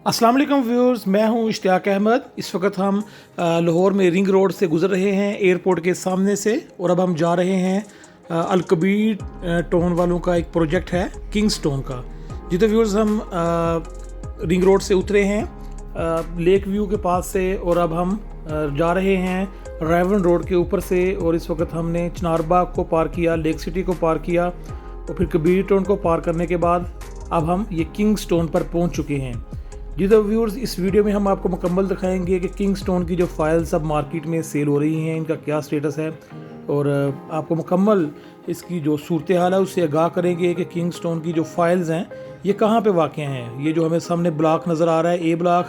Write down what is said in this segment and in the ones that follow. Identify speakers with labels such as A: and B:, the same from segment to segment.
A: अस्सलाम वालेकुम व्यूअर्स, मैं हूं इश्तियाक अहमद। इस वक्त हम लाहौर में रिंग रोड से गुज़र रहे हैं, एयरपोर्ट के सामने से, और अब हम जा रहे हैं अलकबीर टोन वालों का एक प्रोजेक्ट है किंगस्टोन का। जी तो व्यूअर्स, हम रिंग रोड से उतरे हैं लेक व्यू के पास से, और अब हम जा रहे हैं रेवन रोड के ऊपर से। और इस वक्त हमने चिनारबाग को पार किया, लेक सिटी को पार किया, और फिर कबीर टोन को पार करने के बाद अब हम ये किंगस्टोन पर पहुंच चुके हैं। जी तो व्यूअर्स, इस वीडियो में हम आपको मुकम्मल दिखाएंगे कि किंगस्टोन की जो फाइल्स अब मार्केट में सेल हो रही हैं, इनका क्या स्टेटस है, और आपको मुकम्मल इसकी जो सूरत हाल है उससे आगाह करेंगे कि किंगस्टोन की जो फाइल्स हैं ये कहाँ पे वाक़ हैं। ये जो हमें सामने ब्लॉक नज़र आ रहा है, ए ब्लॉक,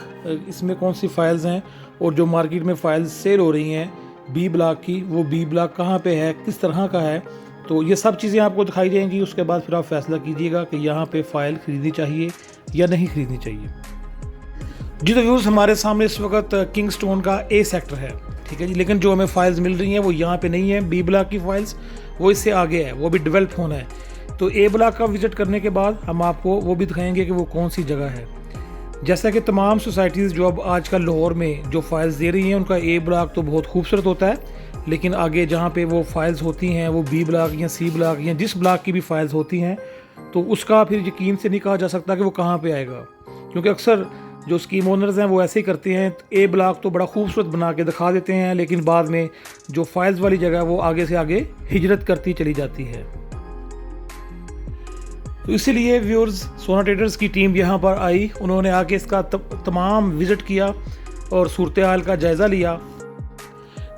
A: इसमें कौन सी फाइल्स हैं, और जो मार्केट में फ़ाइल्स सेल हो रही हैं बी ब्लॉक की, वो बी ब्लॉक कहाँ पे है, किस तरह का है। तो ये सब चीज़ें आपको दिखाई जाएंगी। उसके बाद फिर आप फैसला कीजिएगा कि यहाँ पे फ़ाइल ख़रीदनी चाहिए या नहीं ख़रीदनी चाहिए। जी तो व्यूअर्स, हमारे सामने इस वक्त किंगस्टोन का ए सेक्टर है, ठीक है जी। लेकिन जो हमें फाइल्स मिल रही हैं वो यहाँ पे नहीं है। बी ब्लॉक की फाइल्स वो इससे आगे है, वो भी डेवलप होना है। तो ए ब्लॉक का विज़िट करने के बाद हम आपको वो भी दिखाएंगे कि वो कौन सी जगह है। जैसा कि तमाम सोसाइटीज़ जो अब आजकल लाहौर में जो फाइल्स दे रही हैं, उनका ए ब्लॉक तो बहुत खूबसूरत होता है, लेकिन आगे जहाँ पे वो फाइल्स होती हैं, वो बी ब्लॉक या सी ब्लॉक या जिस ब्लॉक की भी फाइल्स होती हैं, तो उसका फिर यकीन से नहीं कहा जा सकता कि वो कहाँ पे आएगा। क्योंकि अक्सर जो स्कीम ओनर्स हैं वो ऐसे ही करते हैं, ए ब्लॉक तो बड़ा खूबसूरत बना के दिखा देते हैं, लेकिन बाद में जो फाइल्स वाली जगह वो आगे से आगे हिजरत करती चली जाती है। तो इसीलिए व्यूअर्स, सोना ट्रेडर्स की टीम यहाँ पर आई, उन्होंने आके इसका तमाम विज़िट किया और सूरत हाल का जायज़ा लिया।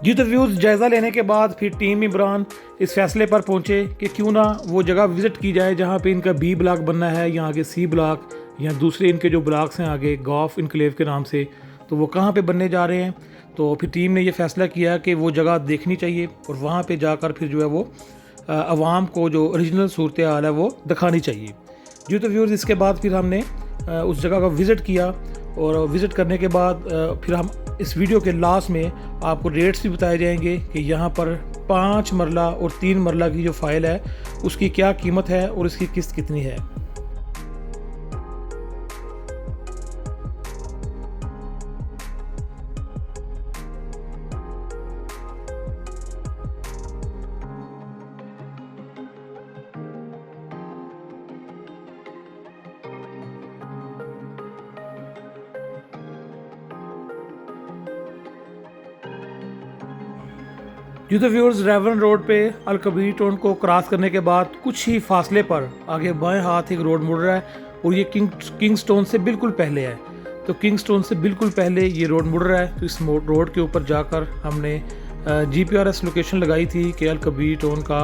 A: जी तो व्यूअर्स, जायज़ा लेने के बाद फिर टीम इमरान इस फैसले पर पहुँचे कि क्यों ना वो जगह विज़िट की जाए जहाँ पे इनका बी ब्लॉक बनना है, या आगे सी ब्लॉक, या दूसरे इनके जो ब्लॉक्स हैं आगे गॉफ इनक्लेव के नाम से, तो वो कहाँ पे बनने जा रहे हैं। तो फिर टीम ने ये फ़ैसला किया कि वो जगह देखनी चाहिए, और वहाँ पे जाकर फिर जो है वो आवाम को जो ओरिजिनल सूरत हाल है वो दिखानी चाहिए। जी तो व्यूअर्स, इसके बाद फिर हमने उस जगह का विज़िट किया, और विज़िट करने के बाद फिर हम इस वीडियो के लास्ट में आपको रेट्स भी बताए जाएंगे कि यहाँ पर 5 मरला और 3 मरला की जो फ़ाइल है उसकी क्या कीमत है और इसकी किस्त कितनी है। जी तो व्यूअर्स, रेवन रोड पे अलकबीर टोन को क्रॉस करने के बाद कुछ ही फासले पर आगे बाएं हाथ एक रोड मुड़ रहा है, और ये किंगस्टोन से बिल्कुल पहले है। तो किंगस्टोन से बिल्कुल पहले ये रोड मुड़ रहा है। तो इस रोड के ऊपर जाकर हमने GPS लोकेशन लगाई थी कि अलकबीर टोन का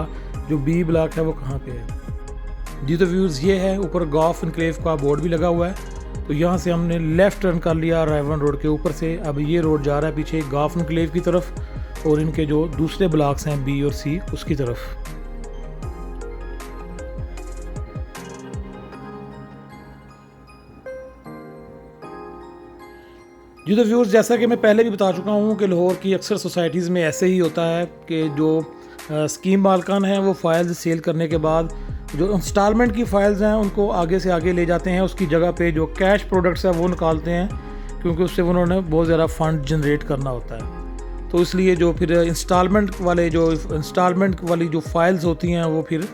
A: जो बी ब्लॉक है वो कहाँ पे है। जी तो व्यूअर्स, ये है, ऊपर गॉफ इनक्लेव का बोर्ड भी लगा हुआ है। तो यहाँ से हमने लेफ़्ट टर्न कर लिया रेवन रोड के ऊपर से। अब ये रोड जा रहा है पीछे गॉफ इनक्लेव की तरफ, और इनके जो दूसरे ब्लॉक्स हैं बी और सी, उसकी तरफ। जी तो व्यूअर्स, जैसा कि मैं पहले भी बता चुका हूँ कि लाहौर की अक्सर सोसाइटीज़ में ऐसे ही होता है कि जो स्कीम मालकान हैं वो फाइल्स सेल करने के बाद जो इंस्टॉलमेंट की फ़ाइल्स हैं उनको आगे से आगे ले जाते हैं, उसकी जगह पे जो कैश प्रोडक्ट्स हैं वो निकालते हैं, क्योंकि उससे उन्होंने बहुत ज़्यादा फ़ंड जनरेट करना होता है। तो इसलिए जो फिर इंस्टॉलमेंट वाली जो फाइल्स होती हैं वो फिर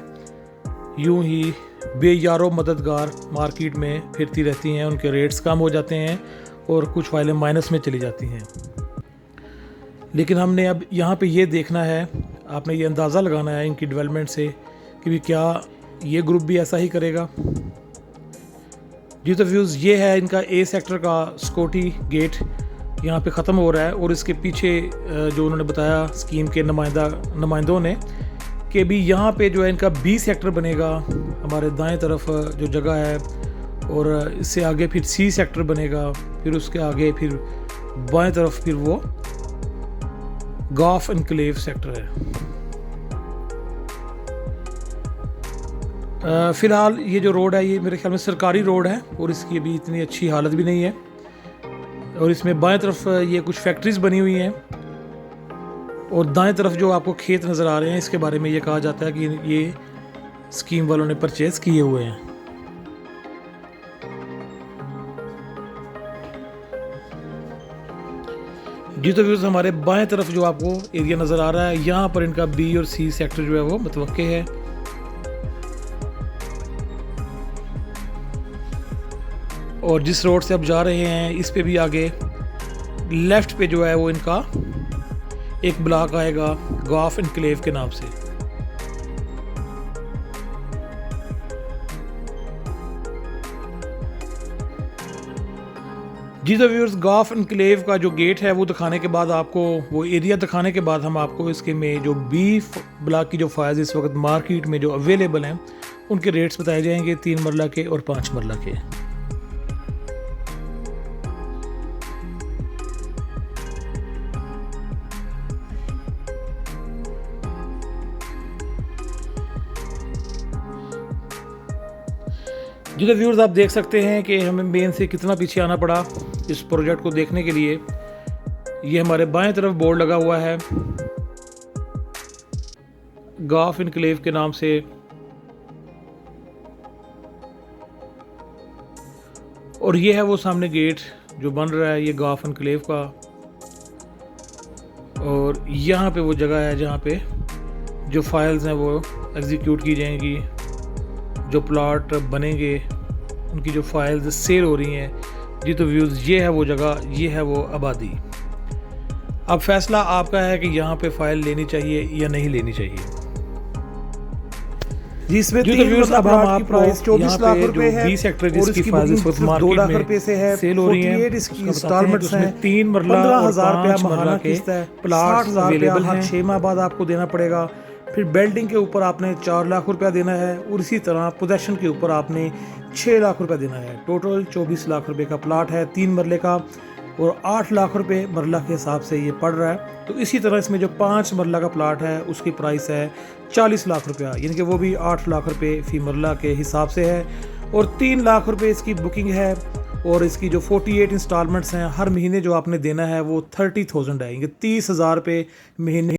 A: यूं ही बेयारो मददगार मार्केट में फिरती रहती हैं, उनके रेट्स कम हो जाते हैं और कुछ फाइलें माइनस में चली जाती हैं। लेकिन हमने अब यहाँ पे ये देखना है, आपने ये अंदाज़ा लगाना है इनकी डेवलपमेंट से कि भी क्या ये ग्रुप भी ऐसा ही करेगा। जी तो व्यूज़, ये है इनका ए सेक्टर का सिक्योरिटी गेट, यहाँ पे ख़त्म हो रहा है, और इसके पीछे जो उन्होंने बताया स्कीम के नुमाइंदों ने कि भी यहाँ पे जो है इनका बी सेक्टर बनेगा हमारे दाएं तरफ जो जगह है, और इससे आगे फिर सी सेक्टर बनेगा, फिर उसके आगे फिर बाएं तरफ फिर वो गॉफ इनक्लेव सेक्टर है। फ़िलहाल ये जो रोड है ये मेरे ख्याल में सरकारी रोड है, और इसकी अभी इतनी अच्छी हालत भी नहीं है, और इसमें बाएं तरफ ये कुछ फैक्ट्रीज़ बनी हुई हैं, और दाएं तरफ जो आपको खेत नज़र आ रहे हैं इसके बारे में ये कहा जाता है कि ये स्कीम वालों ने परचेज़ किए हुए हैं। जी तो व्यूज़ हमारे बाएं तरफ जो आपको एरिया नज़र आ रहा है, यहाँ पर इनका बी और सी सेक्टर जो है वो मुतवक्के है। और जिस रोड से अब जा रहे हैं इस पे भी आगे लेफ़्ट पे जो है वो इनका एक ब्लॉक आएगा गॉफ एनक्लेव के नाम से। जी तो व्यूअर्स, गॉफ एनक्लेव का जो गेट है वो दिखाने के बाद, आपको वो एरिया दिखाने के बाद, हम आपको इसके में जो बी ब्लॉक की जो फाइल्स इस वक्त मार्केट में जो अवेलेबल हैं उनके रेट्स बताए जाएंगे, 3 मरला के और 5 मरला के। जी तो व्यूअर्स, आप देख सकते हैं कि हमें मेन से कितना पीछे आना पड़ा इस प्रोजेक्ट को देखने के लिए। ये हमारे बाएं तरफ बोर्ड लगा हुआ है गॉफ एनक्लेव के नाम से, और ये है वो सामने गेट जो बन रहा है, ये गॉफ एनक्लेव का। और यहाँ पे वो जगह है जहाँ पे जो फाइल्स हैं वो एग्जीक्यूट की जाएंगी, जो प्लॉट बनेंगे उनकी जो फाइल्स सेल हो रही हैं। जी तो व्यूज़, ये है वो जगह, ये है वो आबादी। अब फैसला आपका है कि यहाँ पे फाइल लेनी चाहिए या नहीं लेनी चाहिए।
B: जिसमें
A: जी तो व्यूअर्स, अब हम आपको
B: प्राइस 24 लाख रुपए है,
A: 20 सेक्टर
B: और
A: जिसकी
B: इसकी
A: फाइल्स इस
B: बुकिंग
A: वक्त
B: 2
A: मार्केट
B: लाख
A: में
B: रुपए से है,
A: सेल हो रही हैं।
B: 48 इसकी इंस्टॉलमेंट्स हैं,
A: 3 मरला और
B: 15,000 रुपया
A: 5
B: महाना
A: मरला के
B: किस्त है,
A: प्लॉट्स
B: 60,000 रुपया
A: अवेलेबल
B: हर
A: हैं।
B: 6 माह बाद आपको देना पड़ेगा। फिर बिल्डिंग के ऊपर आपने 4 लाख रुपया देना है, और इसी तरह पोजेशन के ऊपर आपने 6 लाख रुपया देना है। टोटल 24 लाख रुपए का प्लाट है 3 मरले का, और 8 लाख रुपए मरला के हिसाब से ये पड़ रहा है। तो इसी तरह इसमें जो 5 मरला का प्लाट है उसकी प्राइस है 40 लाख रुपया, यानी कि वो भी 8 लाख रुपए फी मरला के हिसाब से है। और 3 लाख रुपए इसकी बुकिंग है, और इसकी जो 48 इंस्टॉलमेंट्स हैं, हर महीने जो आपने देना है वो 30,000 है, यानी 30,000 रुपये महीने